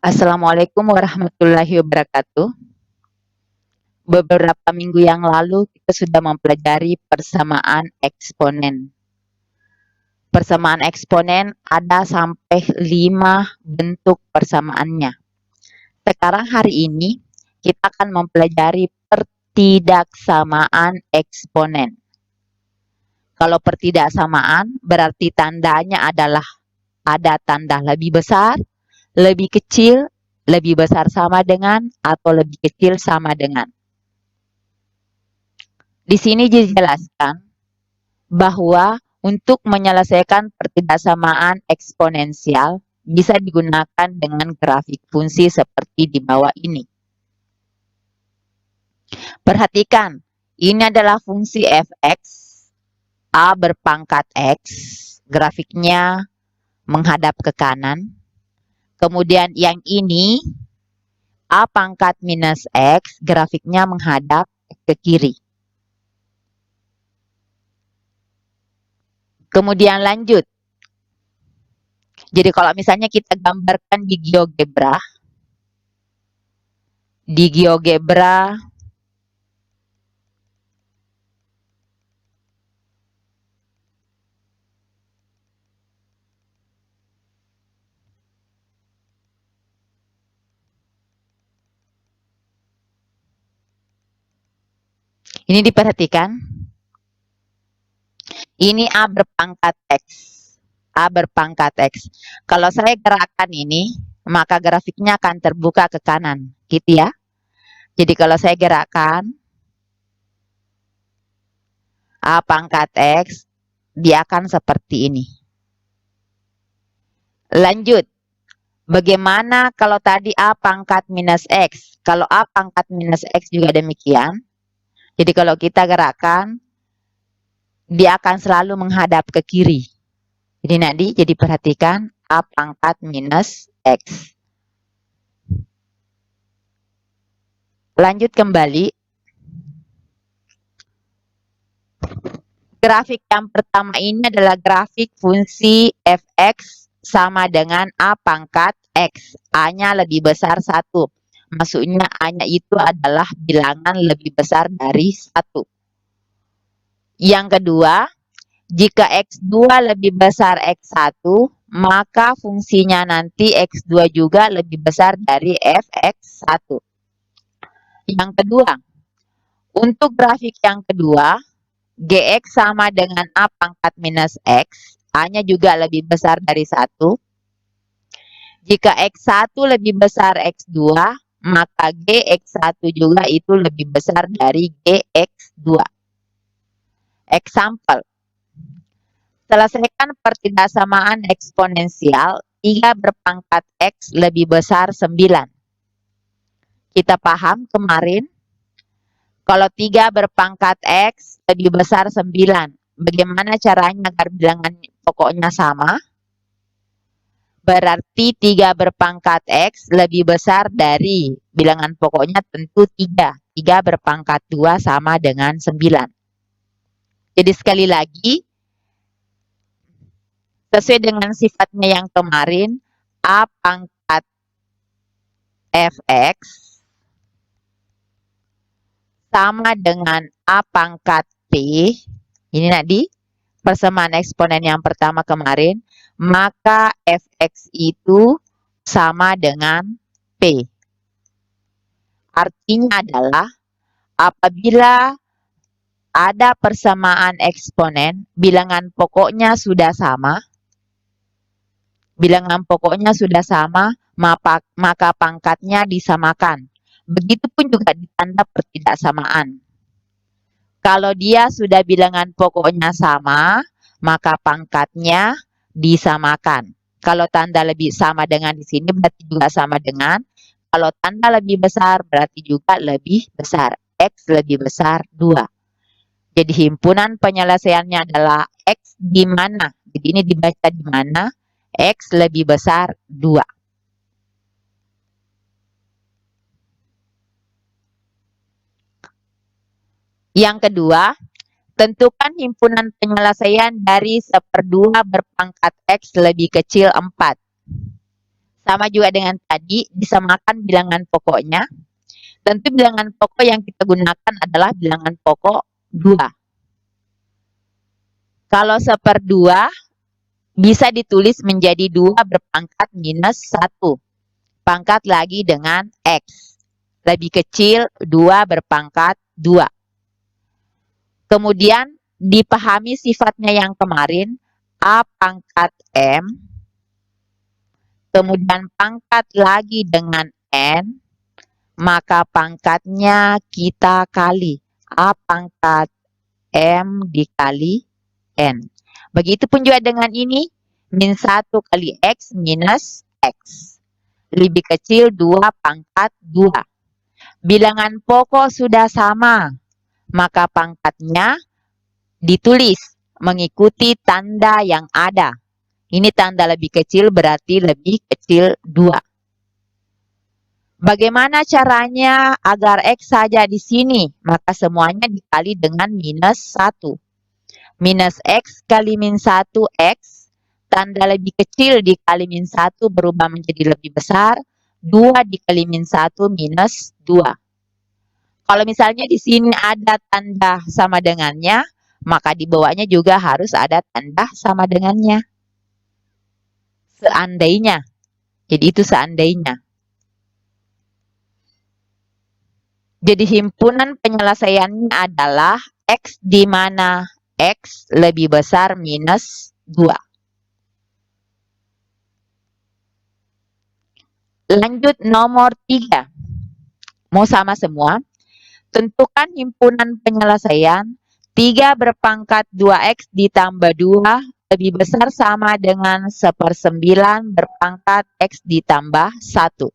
Assalamualaikum warahmatullahi wabarakatuh. Beberapa minggu yang lalu kita sudah mempelajari persamaan eksponen. Persamaan eksponen ada sampai 5 bentuk persamaannya. Sekarang hari ini kita akan mempelajari pertidaksamaan eksponen. Kalau pertidaksamaan berarti tandanya adalah ada tanda lebih besar, lebih kecil, lebih besar sama dengan, atau lebih kecil sama dengan. Di sini dijelaskan bahwa untuk menyelesaikan pertidaksamaan eksponensial bisa digunakan dengan grafik fungsi seperti di bawah ini. Perhatikan, ini adalah fungsi fx, a berpangkat x, grafiknya menghadap ke kanan. Kemudian yang ini, a pangkat minus x, grafiknya menghadap ke kiri. Kemudian lanjut. Jadi kalau misalnya kita gambarkan di GeoGebra ini diperhatikan. Ini A berpangkat X. A berpangkat X. Kalau saya gerakan ini, maka grafiknya akan terbuka ke kanan. Gitu ya. Jadi kalau saya gerakan A pangkat X, dia akan seperti ini. Lanjut. Bagaimana kalau tadi A pangkat minus X? Kalau A pangkat minus X juga demikian. Jadi kalau kita gerakan, dia akan selalu menghadap ke kiri. Jadi nanti jadi perhatikan A pangkat minus X. Lanjut kembali. Grafik yang pertama ini adalah grafik fungsi fx sama dengan A pangkat X. A-nya lebih besar 1. Maksudnya A-nya itu adalah bilangan lebih besar dari 1. Yang kedua, jika X2 lebih besar X1, maka fungsinya nanti X2 juga lebih besar dari fx1. Yang kedua, untuk grafik yang kedua, Gx sama dengan A pangkat minus X, A-nya juga lebih besar dari 1. Jika X1 lebih besar X2, maka Gx1 juga itu lebih besar dari Gx2. Example. Selesaikan pertidaksamaan eksponensial 3 berpangkat X lebih besar 9. Kita paham kemarin, kalau 3 berpangkat X lebih besar 9. Bagaimana caranya agar bilangan pokoknya sama? Berarti 3 berpangkat X lebih besar dari bilangan pokoknya tentu 3. 3 berpangkat 2 sama dengan 9. Jadi sekali lagi, sesuai dengan sifatnya yang kemarin, A pangkat Fx sama dengan A pangkat P. Ini tadi persamaan eksponen yang pertama kemarin, maka fx itu sama dengan P. Artinya adalah apabila ada persamaan eksponen, bilangan pokoknya sudah sama, maka pangkatnya disamakan. Begitupun juga di tanda pertidaksamaan. Kalau dia sudah bilangan pokoknya sama, maka pangkatnya disamakan. Kalau tanda lebih sama dengan di sini berarti juga sama dengan. Kalau tanda lebih besar berarti juga lebih besar. X lebih besar 2. Jadi himpunan penyelesaiannya adalah X di mana? Jadi ini dibaca di mana? X lebih besar 2. Yang kedua, tentukan himpunan penyelesaian dari 1/2 berpangkat X lebih kecil 4. Sama juga dengan tadi, disamakan bilangan pokoknya. Tentu bilangan pokok yang kita gunakan adalah bilangan pokok 2. Kalau 1/2 bisa ditulis menjadi 2 berpangkat minus 1. Pangkat lagi dengan X. Lebih kecil 2 berpangkat 2. Kemudian dipahami sifatnya yang kemarin, A pangkat M, kemudian pangkat lagi dengan N, maka pangkatnya kita kali. A pangkat M dikali N. Begitupun juga dengan ini, min 1 kali X minus X. Lebih kecil 2 pangkat 2. Bilangan pokok sudah sama, maka pangkatnya ditulis mengikuti tanda yang ada. Ini tanda lebih kecil berarti lebih kecil 2. Bagaimana caranya agar X saja di sini? Maka semuanya dikali dengan minus 1. Minus X kali min 1 X. Tanda lebih kecil dikali min 1 berubah menjadi lebih besar. 2 dikali min 1 minus 2. Kalau misalnya di sini ada tanda sama dengannya, maka di bawahnya juga harus ada tanda sama dengannya. Seandainya. Jadi itu seandainya. Jadi himpunan penyelesaiannya adalah X di mana X lebih besar minus 2. Lanjut nomor 3. Mau sama semua? Tentukan himpunan penyelesaian 3 berpangkat 2X ditambah 2 lebih besar sama dengan 1/9 berpangkat X ditambah 1.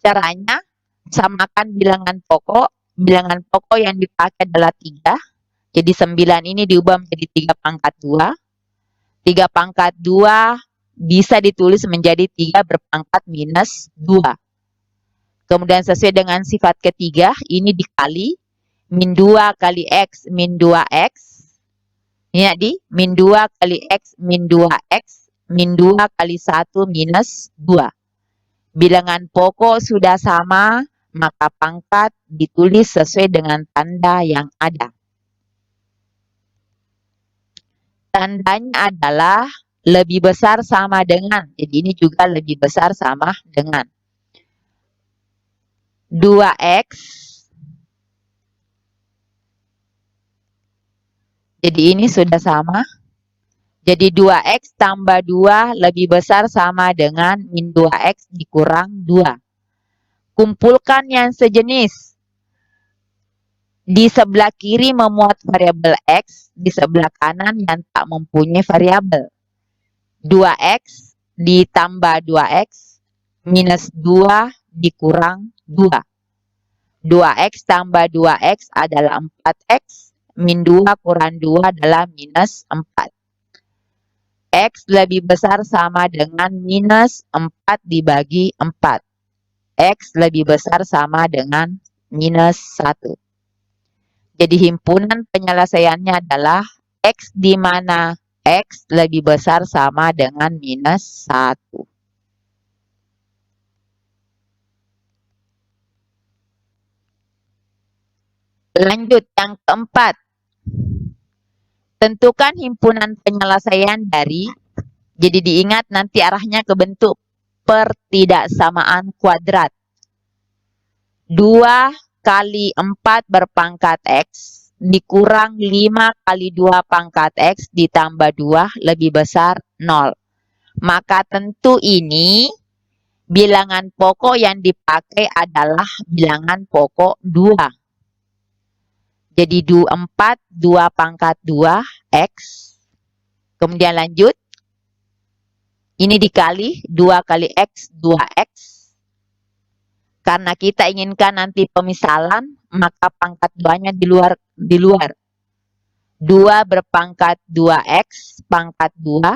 Caranya, samakan bilangan pokok. Bilangan pokok yang dipakai adalah 3. Jadi 9 ini diubah menjadi 3 pangkat 2. 3 pangkat 2 bisa ditulis menjadi 3 berpangkat minus 2. Kemudian sesuai dengan sifat ketiga, ini dikali. Min 2 kali X min 2X. Ini tadi, min 2 kali X min 2X. Min 2 kali 1 minus 2. Bilangan pokok sudah sama, maka pangkat ditulis sesuai dengan tanda yang ada. Tandanya adalah lebih besar sama dengan. Jadi ini juga lebih besar sama dengan 2X. Jadi ini sudah sama. Jadi 2X tambah 2 lebih besar sama dengan min 2X dikurang 2. Kumpulkan yang sejenis. Di sebelah kiri memuat variabel X, di sebelah kanan yang tak mempunyai variabel. 2X ditambah 2X minus 2 dikurang 2. 2X tambah 2X adalah 4X, min 2 kurang 2 adalah minus 4. X lebih besar sama dengan minus 4 dibagi 4. X lebih besar sama dengan minus 1. Jadi himpunan penyelesaiannya adalah X di mana X lebih besar sama dengan minus 1. Lanjut yang keempat. Tentukan himpunan penyelesaian dari, jadi diingat nanti arahnya ke bentuk pertidaksamaan kuadrat. 2 kali 4 berpangkat X dikurang 5 kali 2 pangkat X ditambah 2 lebih besar 0. Maka tentu ini bilangan pokok yang dipakai adalah bilangan pokok 2. Jadi 4, 2 pangkat 2, X. Kemudian lanjut. Ini dikali 2 kali X, 2X. Karena kita inginkan nanti pemisalan, maka pangkat 2-nya di luar. 2 berpangkat 2X, pangkat 2,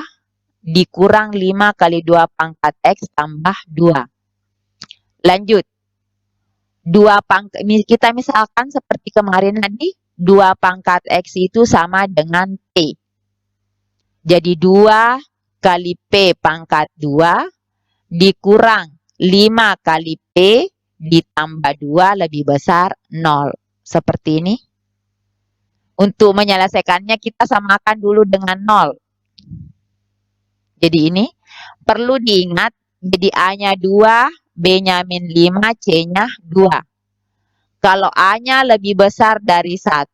dikurang 5 kali 2 pangkat X tambah 2. Lanjut. 2 pangkat, kita misalkan seperti kemarin tadi, 2 pangkat X itu sama dengan P. Jadi 2 kali P pangkat 2 dikurang 5 kali P ditambah 2 lebih besar 0. Seperti ini. Untuk menyelesaikannya kita samakan dulu dengan 0. Jadi ini perlu diingat, jadi A-nya 2, B-nya min 5, C-nya 2. Kalau A-nya lebih besar dari 1,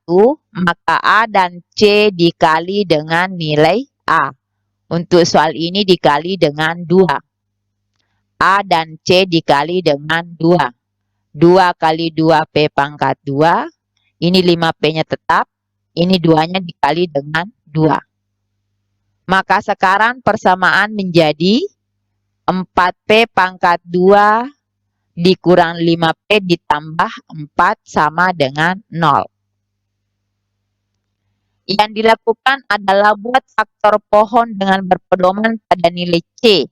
maka A dan C dikali dengan nilai A. Untuk soal ini dikali dengan 2. A dan C dikali dengan 2. 2 kali 2 P pangkat 2. Ini 5P-nya tetap. Ini 2-nya dikali dengan 2. Maka sekarang persamaan menjadi 4P pangkat 2 dikurang 5P ditambah 4 sama dengan 0. Yang dilakukan adalah buat faktor pohon dengan berpedoman pada nilai C.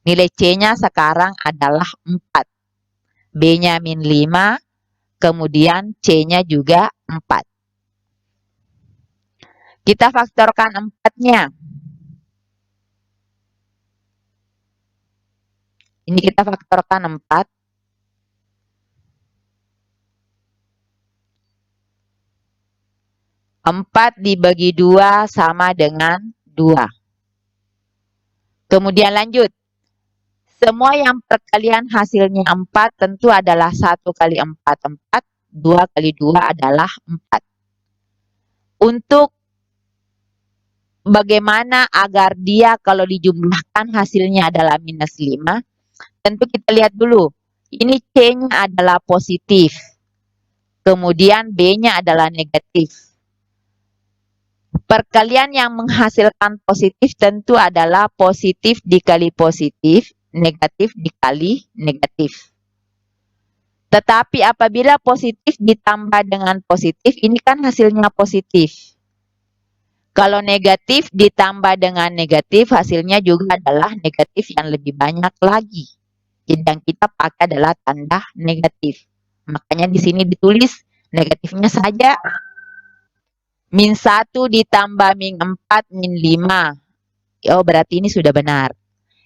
Nilai C-nya sekarang adalah 4. B-nya min 5, kemudian C-nya juga 4. Kita faktorkan 4-nya. Ini kita faktorkan 4. Empat dibagi 2 sama dengan 2. Kemudian lanjut. Semua yang perkalian hasilnya 4 tentu adalah 1 kali 4, 4. 2 kali 2 adalah 4. Untuk bagaimana agar dia kalau dijumlahkan hasilnya adalah minus 5, tentu kita lihat dulu. Ini C-nya adalah positif. Kemudian B-nya adalah negatif. Perkalian yang menghasilkan positif tentu adalah positif dikali positif, negatif dikali negatif. Tetapi apabila positif ditambah dengan positif, ini kan hasilnya positif. Kalau negatif ditambah dengan negatif, hasilnya juga adalah negatif yang lebih banyak lagi. Jadi yang kita pakai adalah tanda negatif. Makanya di sini ditulis negatifnya saja. Min 1 ditambah min 4 min 5. Oh, berarti ini sudah benar.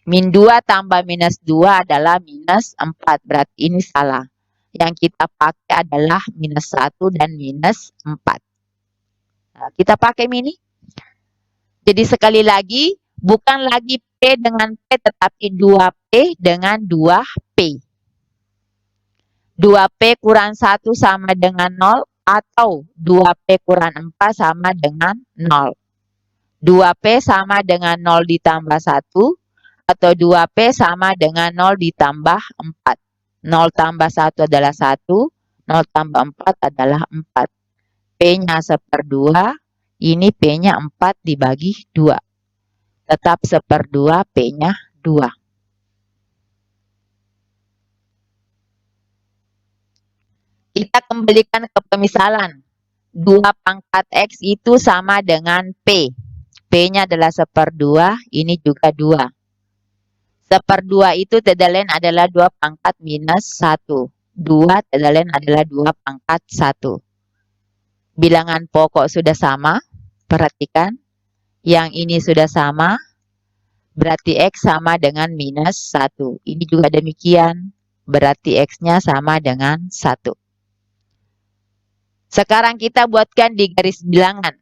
Min 2 tambah minus 2 adalah minus 4. Berarti ini salah. Yang kita pakai adalah minus 1 dan minus 4. Nah, kita pakai mini. Jadi sekali lagi, bukan lagi P dengan P, tetapi 2P dengan 2P. 2P kurang 1 sama dengan 0, atau 2P kurang 4 sama dengan 0. 2P sama dengan 0 ditambah 1, atau 2P sama dengan 0 ditambah 4. 0 tambah 1 adalah 1, 0 tambah 4 adalah 4. P-nya 1/2, ini P-nya 4 dibagi 2. Tetap 1/2, P-nya 2. Kita kembalikan ke pemisalan. 2 pangkat X itu sama dengan P. P-nya adalah 1/2, ini juga 2. 1/2 itu tidak lain adalah 2 pangkat minus 1. 2 tidak lain adalah 2 pangkat 1. Bilangan pokok sudah sama, perhatikan. Yang ini sudah sama, berarti X sama dengan minus 1. Ini juga demikian, berarti X-nya sama dengan 1. Sekarang kita buatkan di garis bilangan.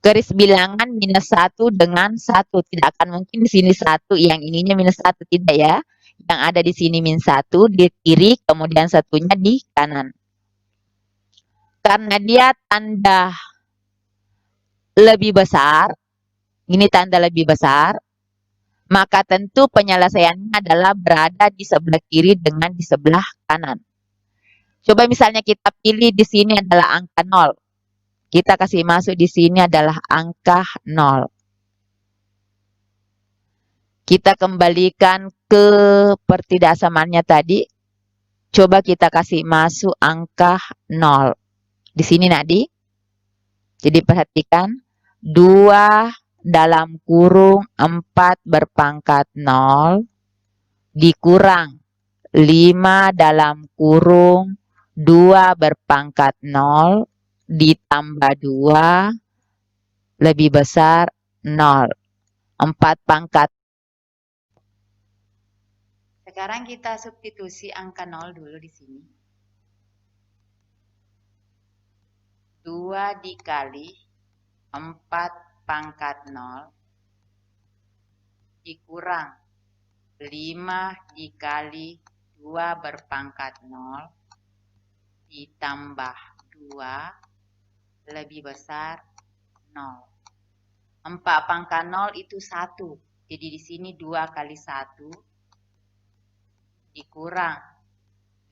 Garis bilangan minus 1 dengan 1. Tidak akan mungkin di sini 1, yang ininya minus 1. Tidak ya. Yang ada di sini min 1 di kiri, kemudian satunya di kanan. Karena dia tanda lebih besar, ini tanda lebih besar, maka tentu penyelesaiannya adalah berada di sebelah kiri dengan di sebelah kanan. Coba misalnya kita pilih di sini adalah angka 0. Kita kasih masuk di sini adalah angka 0. Kita kembalikan ke pertidaksamaannya tadi. Coba kita kasih masuk angka 0. Di sini Nadi. Jadi perhatikan. 2 dalam kurung 4 berpangkat 0. Dikurang 5 dalam kurung 2 berpangkat 0. Ditambah 2 lebih besar 0. 4 pangkat. Sekarang kita substitusi angka 0 dulu di sini. 2 dikali 4 pangkat 0 dikurang 5 dikali 2 berpangkat 0 ditambah 2 lebih besar 0. 4 pangkat 0 itu 1. Jadi di sini 2 kali 1 dikurang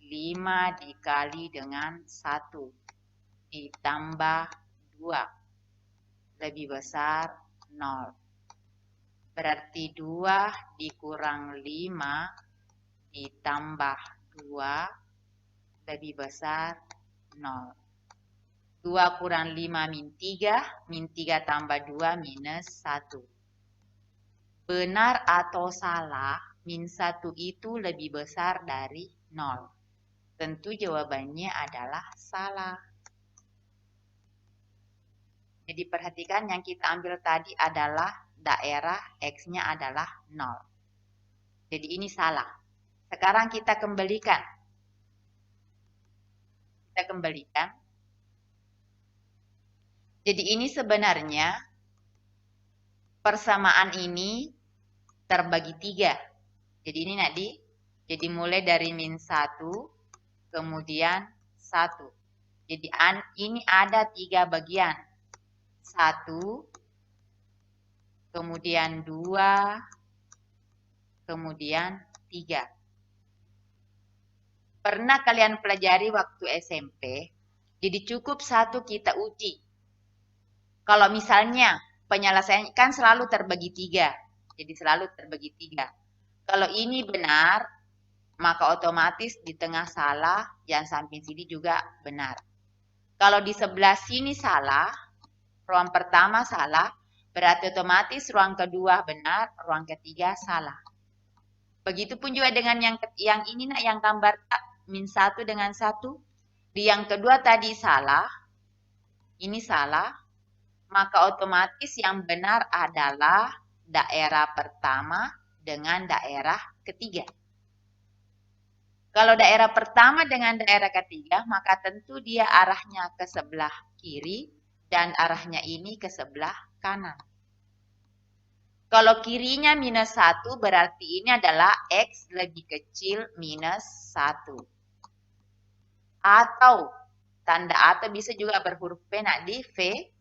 5 dikali dengan 1 ditambah 2 lebih besar 0. Berarti 2 dikurang 5 ditambah 2 lebih besar 0. 2 kurang 5 min 3, min 3 tambah 2 minus 1. Benar atau salah, min 1 itu lebih besar dari 0. Tentu jawabannya adalah salah. Jadi perhatikan yang kita ambil tadi adalah daerah X-nya adalah 0. Jadi ini salah. Sekarang kita kembalikan. Jadi ini sebenarnya persamaan ini terbagi 3. Jadi ini nanti, jadi mulai dari min 1, kemudian 1. Jadi ini ada 3 bagian. 1, kemudian 2, kemudian 3. Pernah kalian pelajari waktu SMP, jadi cukup 1 kita uji. Kalau misalnya penyelesaian kan selalu terbagi 3, jadi selalu terbagi 3. Kalau ini benar, maka otomatis di tengah salah, yang samping sini juga benar. Kalau di sebelah sini salah, ruang pertama salah, berarti otomatis ruang kedua benar, ruang ketiga salah. Begitupun juga dengan yang ini nak, yang gambar min 1 dengan 1. Di yang kedua tadi salah, ini salah, maka otomatis yang benar adalah daerah pertama dengan daerah ketiga. Kalau daerah pertama dengan daerah ketiga, maka tentu dia arahnya ke sebelah kiri dan arahnya ini ke sebelah kanan. Kalau kirinya minus 1 berarti ini adalah X lebih kecil minus 1. Atau tanda atau bisa juga berhuruf P nak di V.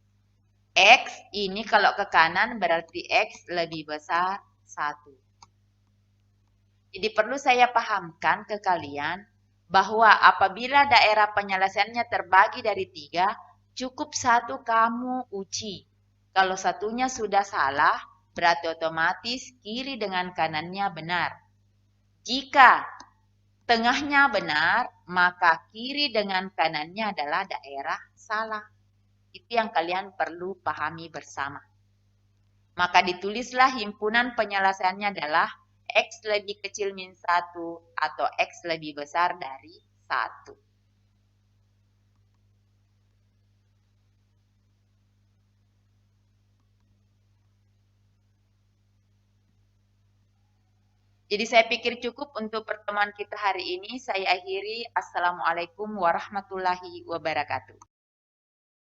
X ini kalau ke kanan berarti X lebih besar 1. Jadi perlu saya pahamkan ke kalian bahwa apabila daerah penyelesaiannya terbagi dari 3, cukup 1 kamu uji. Kalau satunya sudah salah, berarti otomatis kiri dengan kanannya benar. Jika tengahnya benar, maka kiri dengan kanannya adalah daerah salah. Itu yang kalian perlu pahami bersama. Maka ditulislah himpunan penyelesaiannya adalah X lebih kecil min 1 atau X lebih besar dari 1. Jadi saya pikir cukup untuk pertemuan kita hari ini. Saya akhiri. Assalamualaikum warahmatullahi wabarakatuh.